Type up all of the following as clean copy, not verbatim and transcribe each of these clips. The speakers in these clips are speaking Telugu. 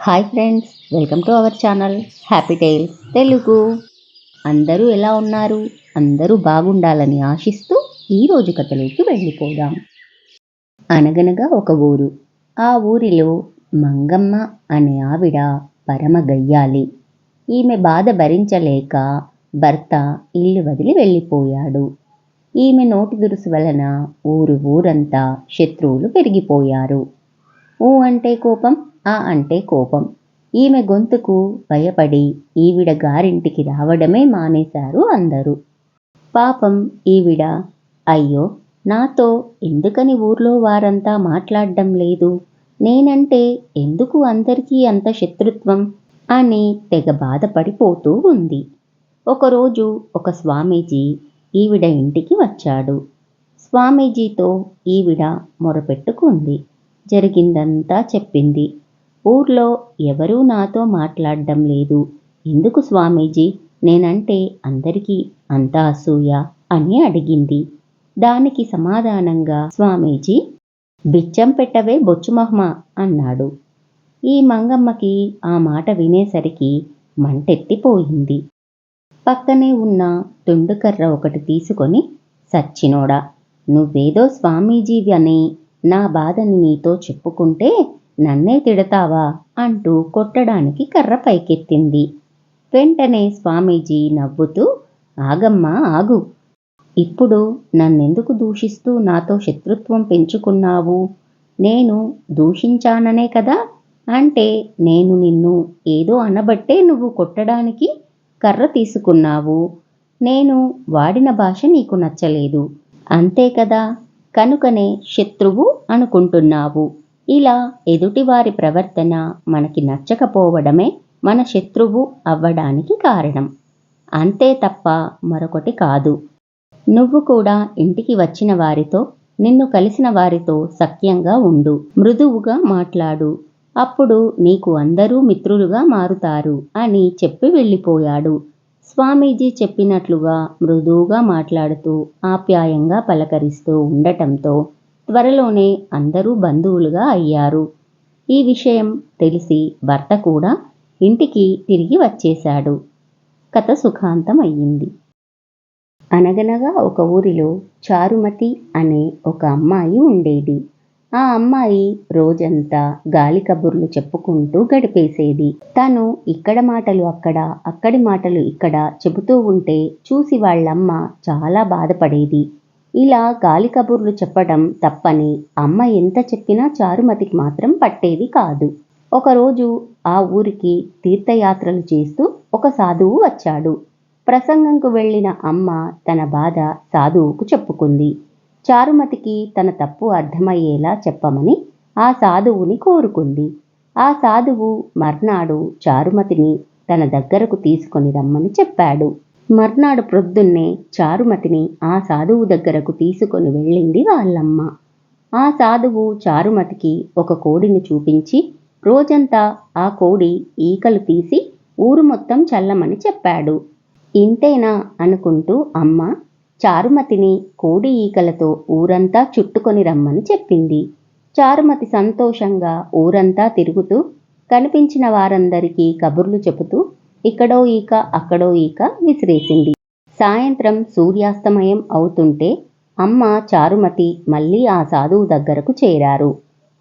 Hi friends, welcome to our channel happy tiles Telugu. అందరూ ఎలా ఉన్నారు? అందరూ బాగుండాలని ఆశిస్తూ ఈరోజు కథలోకి వెళ్ళిపోదాం. అనగనగా ఒక ఊరు. ఆ ఊరిలో మంగమ్మ అనే ఆవిడ పరమ గయ్యాలి. ఈమె బాధ భరించలేక భర్త ఇల్లు వదిలి వెళ్ళిపోయాడు. ఈమె నోటి దురుసు వలన ఊరంతా శత్రువులు పెరిగిపోయారు. ఊ అంటే కోపం, ఆ అంటే కోపం. ఈమె గొంతుకు భయపడి ఈవిడ గారింటికి రావడమే మానేశారు అందరూ. పాపం ఈవిడ, అయ్యో, నాతో ఎందుకని ఊర్లో వారంతా మాట్లాడడం లేదు, నేనంటే ఎందుకు అందరికీ అంత శత్రుత్వం అని తెగ బాధపడిపోతూ ఉంది. ఒకరోజు ఒక స్వామీజీ ఈవిడ ఇంటికి వచ్చాడు. స్వామీజీతో ఈవిడ మొరపెట్టుకుంది. జరిగిందంతా చెప్పింది. ఊర్లో ఎవరూ నాతో మాట్లాడడం లేదు, ఎందుకు స్వామీజీ, నేనంటే అందరికీ అంత అసూయ అని అడిగింది. దానికి సమాధానంగా స్వామీజీ, బిచ్చం పెట్టవే బొచ్చుమహ్మ అన్నాడు. ఈ మంగమ్మకి ఆ మాట వినేసరికి మంటెత్తిపోయింది. పక్కనే ఉన్న తుండుకర్ర ఒకటి తీసుకొని, సచ్చినోడా, నువ్వేదో స్వామీజీవి అని నా బాధని నీతో చెప్పుకుంటే నన్నే తిడతావా అంటూ కొట్టడానికి కర్ర పైకెత్తింది. వెంటనే స్వామీజీ నవ్వుతూ, ఆగమ్మా ఆగు, ఇప్పుడు నన్నెందుకు దూషిస్తూ నాతో శత్రుత్వం పెంచుకున్నావు? నేను దూషించాననే కదా, అంటే నేను నిన్ను ఏదో అనబట్టే నువ్వు కొట్టడానికి కర్ర తీసుకున్నావు. నేను వాడిన భాష నీకు నచ్చలేదు, అంతే కదా, కనుకనే శత్రువు అనుకుంటున్నావు. ఇలా ఎదుటివారి ప్రవర్తన మనకి నచ్చకపోవడమే మన శత్రువు అవ్వడానికి కారణం, అంతే తప్ప మరొకటి కాదు. నువ్వు కూడా ఇంటికి వచ్చిన వారితో, నిన్ను కలిసిన వారితో సఖ్యంగా ఉండు, మృదువుగా మాట్లాడు, అప్పుడు నీకు అందరూ మిత్రులుగా మారుతారు అని చెప్పి వెళ్ళిపోయాడు. స్వామీజీ చెప్పినట్లుగా మృదువుగా మాట్లాడుతూ ఆప్యాయంగా పలకరిస్తూ ఉండటంతో త్వరలోనే అందరూ బంధువులుగా అయ్యారు. ఈ విషయం తెలిసి భర్త కూడా ఇంటికి తిరిగి వచ్చేశాడు. కథ సుఖాంతం అయ్యింది. అనగనగా ఒక ఊరిలో చారుమతి అనే ఒక అమ్మాయి ఉండేది. ఆ అమ్మాయి రోజంతా గాలి కబుర్లు చెప్పుకుంటూ గడిపేసేది. తను ఇక్కడ మాటలు అక్కడ, అక్కడి మాటలు ఇక్కడ చెబుతూ ఉంటే చూసి వాళ్ళమ్మ చాలా బాధపడేది. ఇలా గాలి కబుర్లు చెప్పడం తప్పని అమ్మ ఎంత చెప్పినా చారుమతికి మాత్రం పట్టేది కాదు. ఒకరోజు ఆ ఊరికి తీర్థయాత్రలు చేస్తూ ఒక సాధువు వచ్చాడు. ప్రసంగంకు వెళ్ళిన అమ్మ తన బాధ సాధువుకు చెప్పుకుంది. చారుమతికి తన తప్పు అర్థమయ్యేలా చెప్పమని ఆ సాధువుని కోరుకుంది. ఆ సాధువు మర్నాడు చారుమతిని తన దగ్గరకు తీసుకొని రమ్మని చెప్పాడు. మర్నాడు ప్రొద్దున్నే చారుమతిని ఆ సాధువు దగ్గరకు తీసుకొని వెళ్ళింది వాళ్ళమ్మ. ఆ సాధువు చారుమతికి ఒక కోడిని చూపించి రోజంతా ఆ కోడి ఈకలు తీసి ఊరు మొత్తం చల్లమని చెప్పాడు. ఇంతేనా అనుకుంటూ అమ్మ చారుమతిని కోడి ఈకలతో ఊరంతా చుట్టుకొని రమ్మని చెప్పింది. చారుమతి సంతోషంగా ఊరంతా తిరుగుతూ కనిపించిన వారందరికీ కబుర్లు చెబుతూ ఇక్కడో ఈక అక్కడో ఈక విసిరేసింది. సాయంత్రం సూర్యాస్తమయం అవుతుంటే అమ్మ చారుమతి మళ్ళీ ఆ సాధువు దగ్గరకు చేరారు.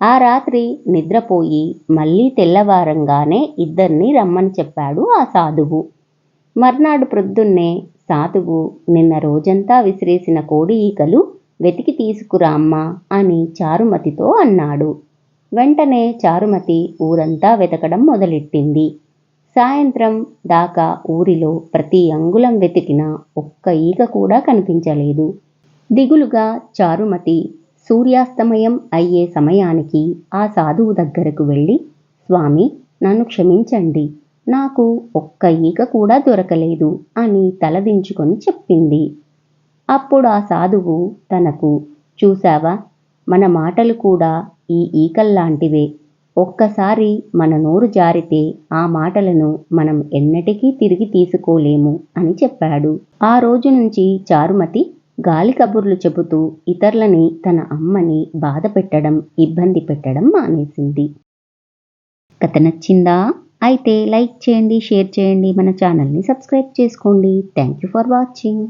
ఆ రాత్రి నిద్రపోయి మళ్ళీ తెల్లవారంగానే ఇద్దరిని రమ్మని చెప్పాడు ఆ సాధువు. మర్నాడు ప్రొద్దున్నే సాధువు నిన్న రోజంతా విసిరేసిన కోడి ఈకలు వెతికి తీసుకురా అమ్మా అని చారుమతితో అన్నాడు. వెంటనే చారుమతి ఊరంతా వెతకడం మొదలెట్టింది. సాయంత్రం దాకా ఊరిలో ప్రతి అంగుళం వెతికినా ఒక్క ఈక కూడా కనిపించలేదు. దిగులుగా చారుమతి సూర్యాస్తమయం అయ్యే సమయానికి ఆ సాధువు దగ్గరకు వెళ్ళి, స్వామి, నన్ను క్షమించండి, నాకు ఒక్క ఈక కూడా దొరకలేదు అని తలదించుకొని చెప్పింది. అప్పుడు ఆ సాధువు తనకు, చూశావా, మన మాటలు కూడా ఈ ఈకల్లాంటివే, ఒక్కసారి మన నోరు జారితే ఆ మాటలను మనం ఎన్నటికీ తిరిగి తీసుకోలేము అని చెప్పాడు. ఆ రోజు నుంచి చారుమతి గాలి కబుర్లు చెబుతూ ఇతరులని, తన అమ్మని బాధ పెట్టడం, ఇబ్బంది పెట్టడం మానేసింది. కథ నచ్చిందా? అయితే లైక్ చేయండి, షేర్ చేయండి, మన ఛానల్ని సబ్స్క్రైబ్ చేసుకోండి. Thank you for watching.